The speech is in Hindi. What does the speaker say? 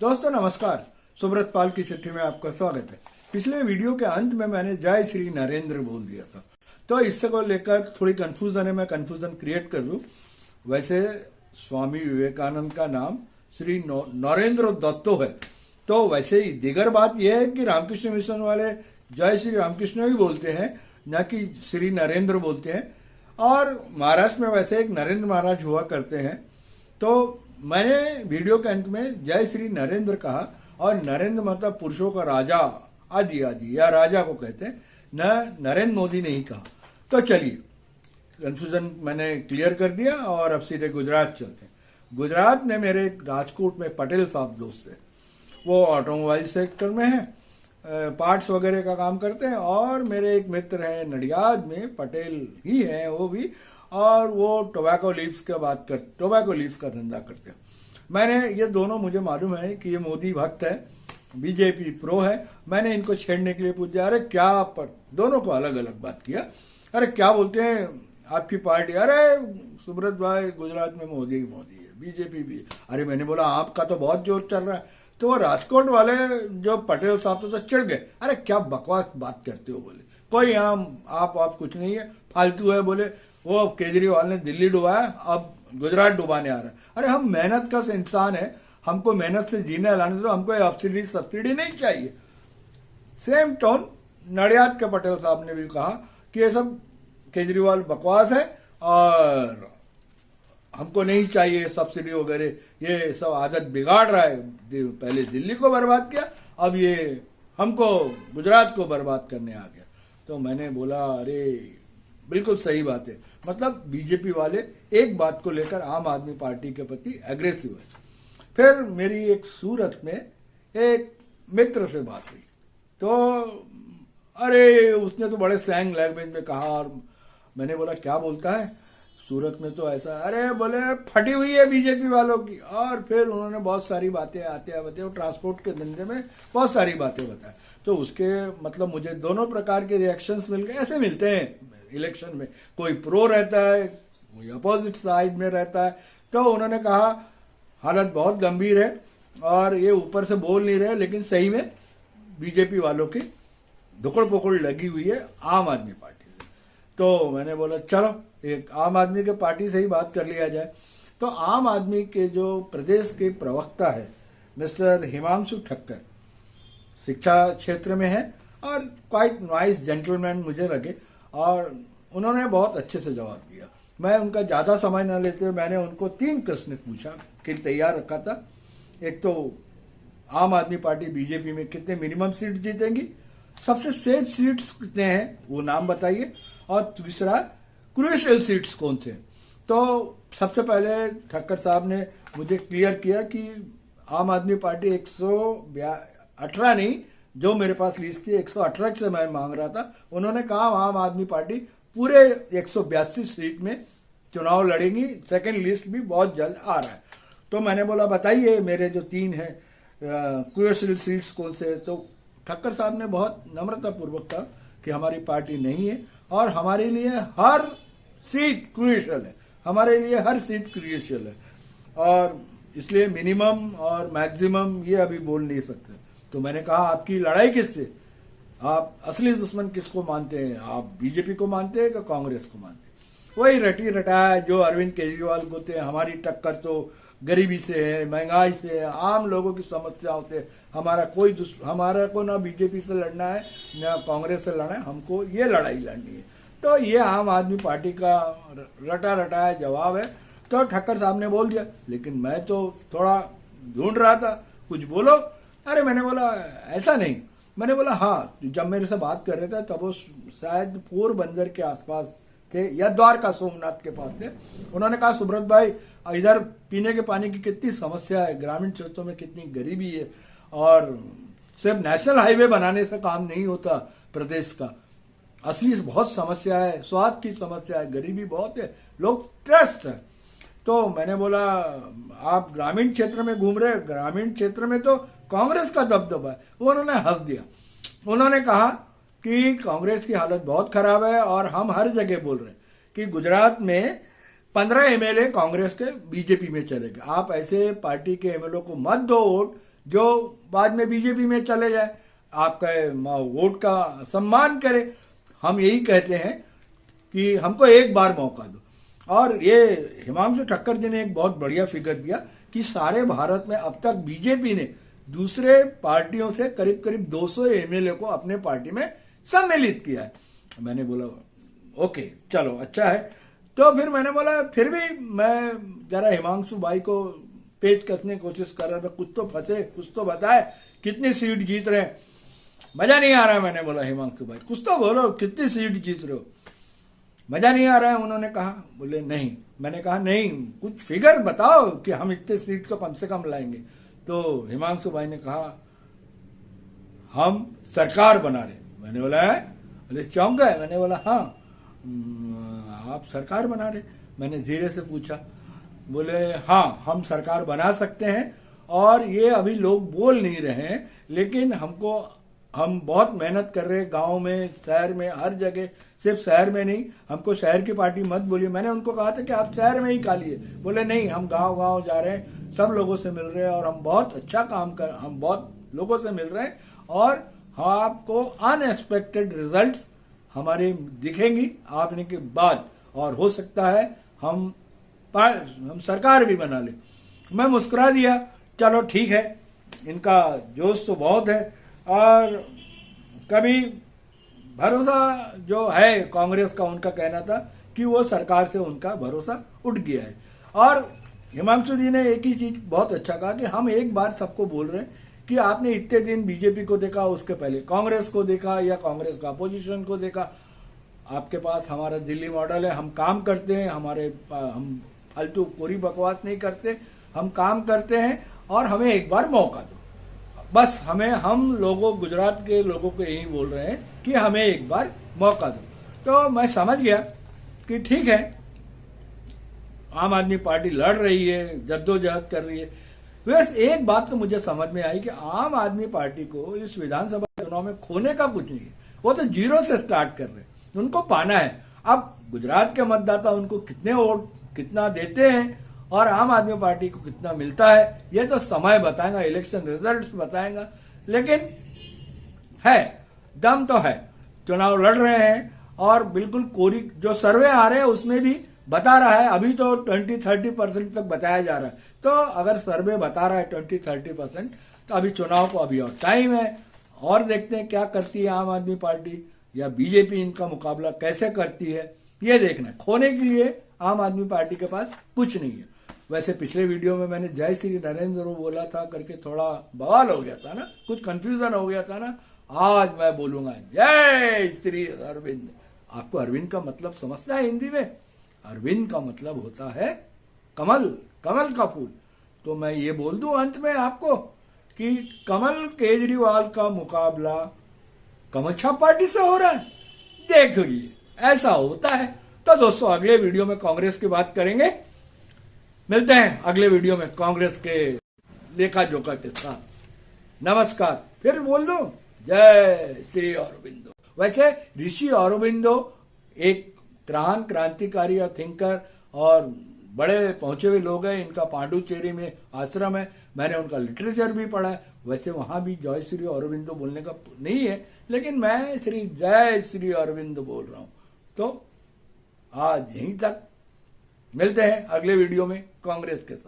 दोस्तों नमस्कार। सुब्रत पाल की चिट्ठी में आपका स्वागत है। पिछले वीडियो के अंत में मैंने जय श्री नरेंद्र बोल दिया था, तो इससे को लेकर थोड़ी कंफ्यूजन है, मैं कंफ्यूजन क्रिएट कर दूं। वैसे स्वामी विवेकानंद का नाम श्री नरेंद्र दत्तो है, तो वैसे ही दीगर बात यह है कि रामकृष्ण मिशन वाले जय श्री रामकृष्ण ही बोलते हैं, न कि श्री नरेंद्र बोलते हैं। और महाराष्ट्र में वैसे एक नरेंद्र महाराज हुआ करते हैं, तो मैंने वीडियो के अंत में जय श्री नरेंद्र कहा, और नरेंद्र मतलब पुरुषों का राजा आदि आदि या राजा को कहते हैं, न नरेंद्र मोदी नहीं कहा। तो चलिए कंफ्यूजन मैंने क्लियर कर दिया और अब सीधे गुजरात चलते हैं। गुजरात में मेरे राजकोट में पटेल साहब दोस्त है, वो ऑटोमोबाइल सेक्टर में है, पार्ट्स वगैरह का काम करते हैं। और मेरे एक मित्र हैं नडियाद में, पटेल ही हैं वो भी, और वो टोबैको लीव्स का धंधा करते हैं। मैंने ये दोनों, मुझे मालूम है कि ये मोदी भक्त है, बीजेपी प्रो है। मैंने इनको छेड़ने के लिए पूछा, अरे क्या, पर दोनों को अलग अलग बात किया, अरे क्या बोलते हैं आपकी पार्टी? अरे सुब्रत भाई गुजरात में मोदी है, बीजेपी भी है। अरे मैंने बोला आपका तो बहुत जोर चल रहा है। तो वो राजकोट वाले जो पटेल साहब तो चिढ़ गए, अरे क्या बकवास बात करते हो, बोले कोई आप कुछ नहीं है, फालतू है। बोले वो केजरीवाल ने दिल्ली डुबाया, अब गुजरात डुबाने आ रहा है। अरे हम मेहनत का इंसान है, हमको मेहनत से जीने लाने दो, हमको सब्सिडी नहीं चाहिए। सेम टोन नडियाद के पटेल साहब ने भी कहा कि ये सब केजरीवाल बकवास है और हमको नहीं चाहिए सब्सिडी वगैरह, ये सब आदत बिगाड़ रहा है। पहले दिल्ली को बर्बाद किया, अब ये हमको गुजरात को बर्बाद करने आ गया। तो मैंने बोला अरे बिल्कुल सही बात है, मतलब बीजेपी वाले एक बात को लेकर आम आदमी पार्टी के प्रति एग्रेसिव है। फिर मेरी एक सूरत में एक मित्र से बात हुई, तो अरे उसने तो बड़े स्लैंग लैंग्वेज में कहा, और मैंने बोला क्या बोलता है? सूरत में तो ऐसा, अरे बोले फटी हुई है बीजेपी वालों की। और फिर उन्होंने बहुत सारी बातें आते ट्रांसपोर्ट के धंधे में बहुत सारी बातें बताई। तो उसके मतलब मुझे दोनों प्रकार के रिएक्शंस मिल गए। ऐसे मिलते हैं इलेक्शन में, कोई प्रो रहता है, कोई अपोजिट साइड में रहता है। तो उन्होंने कहा हालत बहुत गंभीर है और ये ऊपर से बोल नहीं रहे, लेकिन सही में बीजेपी वालों की धुकड़ पुकड़ लगी हुई है आम आदमी पार्टी से। तो मैंने बोला चलो एक आम आदमी के पार्टी से ही बात कर लिया जाए। तो आम आदमी के जो प्रदेश के प्रवक्ता है मिस्टर हिमांशु ठक्कर, शिक्षा क्षेत्र में है और क्वाइट नाइस जेंटलमैन मुझे लगे, और उन्होंने बहुत अच्छे से जवाब दिया। मैं उनका ज्यादा समय न लेते हुए मैंने उनको 3 प्रश्न पूछा कि तैयार रखा था। एक तो आम आदमी पार्टी बीजेपी में कितने मिनिमम सीट जीतेंगी, सबसे सेफ सीट्स कितने हैं वो नाम बताइए, और तीसरा क्रूशियल सीट्स कौन से। तो सबसे पहले ठक्कर साहब ने मुझे क्लियर किया कि आम आदमी पार्टी 118 नहीं, जो मेरे पास लिस्ट थी 118 से मैं मांग रहा था। उन्होंने कहा आम आदमी पार्टी पूरे 182 सीट में चुनाव लड़ेंगी, सेकंड लिस्ट भी बहुत जल्द आ रहा है। तो मैंने बोला बताइए मेरे जो 3 है क्रूशियल सीट्स कौन से। तो ठक्कर साहब ने बहुत नम्रता पूर्वक कहा कि हमारी पार्टी नहीं है और हमारे लिए हर सीट क्रूशियल है, हमारे लिए हर सीट क्रूशियल है, और इसलिए मिनिमम और मैक्सिमम ये अभी बोल नहीं सकते। तो मैंने कहा आपकी लड़ाई किससे, आप असली दुश्मन किसको मानते हैं, आप बीजेपी को मानते हैं कि कांग्रेस को मानते हैं? वही रटी रटाया जो अरविंद केजरीवाल को थे, हमारी टक्कर तो गरीबी से है, महंगाई से है, आम लोगों की समस्याओं से। हमारा को ना बीजेपी से लड़ना है ना कांग्रेस से लड़ना है, हमको ये लड़ाई लड़नी है। तो ये आम आदमी पार्टी का रटा रटाया जवाब है। तो ठक्कर साहब ने बोल दिया, लेकिन मैं तो थोड़ा ढूंढ रहा था, कुछ बोलो। अरे मैंने बोला ऐसा नहीं, मैंने बोला हाँ, जब मेरे से बात कर रहे थे तब वो शायद पोरबंदर के आसपास थे या द्वारका सोमनाथ के पास थे। उन्होंने कहा सुब्रत भाई इधर पीने के पानी की कितनी समस्या है, ग्रामीण क्षेत्रों में कितनी गरीबी है, और सिर्फ नेशनल हाईवे बनाने से काम नहीं होता प्रदेश का, असली बहुत समस्या है, स्वास्थ्य की समस्या है, गरीबी बहुत है, लोग त्रस्त है। तो मैंने बोला आप ग्रामीण क्षेत्र में घूम रहे, ग्रामीण क्षेत्र में तो कांग्रेस का दबदबा है। उन्होंने हंस दिया, उन्होंने कहा कि कांग्रेस की हालत बहुत खराब है और हम हर जगह बोल रहे हैं कि गुजरात में 15 एमएलए कांग्रेस के बीजेपी में चले गए। आप ऐसे पार्टी के एमएलए को मत दो वोट जो बाद में बीजेपी में चले जाए, आपका वोट का सम्मान करे। हम यही कहते हैं कि हमको एक बार मौका दो। और ये हिमांशु ठक्कर जी ने एक बहुत बढ़िया फिगर दिया कि सारे भारत में अब तक बीजेपी ने दूसरे पार्टियों से करीब करीब 200 एमएलए को अपने पार्टी में सम्मिलित किया है। मैंने बोला ओके चलो अच्छा है। तो फिर मैंने बोला फिर भी मैं जरा हिमांशु भाई को पेच कसने की कोशिश कर रहा था, कुछ तो फंसे, कुछ तो बताए, कितनी सीट जीत रहे हैं। मजा नहीं आ रहा है। मैंने बोला हिमांशु भाई कुछ तो बोलो, कितनी सीट जीत रहे हो, मजा नहीं आ रहा है। उन्होंने कहा, बोले नहीं। मैंने कहा नहीं, कुछ फिगर बताओ कि हम इतने सीट को कम से कम लाएंगे। तो हिमांशु भाई ने कहा हम सरकार बना रहे। मैंने बोला है? बोले चौंक गए। मैंने बोला हाँ आप सरकार बना रहे। मैंने धीरे से पूछा, बोले हाँ हम सरकार बना सकते हैं और ये अभी लोग बोल नहीं रहे हैं, लेकिन हम बहुत मेहनत कर रहे हैं गांव में, शहर में, हर जगह। सिर्फ शहर में नहीं, हमको शहर की पार्टी मत बोलिए। मैंने उनको कहा था कि आप शहर में ही कालिए। बोले नहीं, हम गांव गांव जा रहे हैं, सब लोगों से मिल रहे हैं और हम बहुत अच्छा काम कर, हम बहुत लोगों से मिल रहे हैं और आपको अनएक्सपेक्टेड रिजल्ट्स हमारे दिखेंगी आपने के बाद, और हो सकता है हम सरकार भी बना ले। मैं मुस्कुरा दिया, चलो ठीक है, इनका जोश तो बहुत है। और कभी भरोसा जो है कांग्रेस का, उनका कहना था कि वो सरकार से उनका भरोसा उठ गया है। और हिमांशु जी ने एक ही चीज बहुत अच्छा कहा कि हम एक बार सबको बोल रहे हैं कि आपने इतने दिन बीजेपी को देखा, उसके पहले कांग्रेस को देखा या कांग्रेस का अपोजिशन को देखा। आपके पास हमारा दिल्ली मॉडल है, हम काम करते हैं, हम फालतू पूरी बकवास नहीं करते, हम काम करते हैं और हमें एक बार मौका दो। बस हम लोगों, गुजरात के लोगों को यही बोल रहे हैं कि हमें एक बार मौका दो। तो मैं समझ गया कि ठीक है, आम आदमी पार्टी लड़ रही है, जद्दोजहद कर रही है। वैसे एक बात तो मुझे समझ में आई कि आम आदमी पार्टी को इस विधानसभा चुनाव में खोने का कुछ नहीं है। वो तो जीरो से स्टार्ट कर रहे हैं, उनको पाना है। अब गुजरात के मतदाता उनको कितने वोट कितना देते हैं और आम आदमी पार्टी को कितना मिलता है, ये तो समय बताएगा, इलेक्शन रिजल्ट्स बताएगा। लेकिन है, दम तो है, चुनाव लड़ रहे हैं और बिल्कुल कोरी जो सर्वे आ रहे हैं उसमें भी बता रहा है, अभी तो 20-30% तक बताया जा रहा है। तो अगर सर्वे बता रहा है 20-30%, तो अभी चुनाव को अभी और टाइम है, और देखते हैं क्या करती है आम आदमी पार्टी या बीजेपी, इनका मुकाबला कैसे करती है, ये देखना है। खोने के लिए आम आदमी पार्टी के पास कुछ नहीं है। वैसे पिछले वीडियो में मैंने जय श्री नरेंद्र बोला था करके थोड़ा बवाल हो गया था ना, कुछ कंफ्यूजन हो गया था ना। आज मैं बोलूंगा जय श्री अरविंद। आपको अरविंद का मतलब समझता है हिंदी में? अरविंद का मतलब होता है कमल, कमल का फूल। तो मैं ये बोल दूं अंत में आपको कि कमल केजरीवाल का मुकाबला कमल छाप पार्टी से हो रहा है। देखिए ऐसा होता है। तो दोस्तों अगले वीडियो में कांग्रेस की बात करेंगे। मिलते हैं अगले वीडियो में कांग्रेस के लेखा जोखा के साथ। नमस्कार। फिर बोल दो जय श्री अरविंदो। वैसे ऋषि अरविंदो एक महान क्रांतिकारी और थिंकर और बड़े पहुंचे हुए लोग हैं। इनका पांडुचेरी में आश्रम है, मैंने उनका लिटरेचर भी पढ़ा है। वैसे वहां भी जय श्री अरविंदो बोलने का नहीं है, लेकिन मैं जय श्री अरविंदो बोल रहा हूं। तो आज यहीं तक, मिलते हैं अगले वीडियो में कांग्रेस के साथ।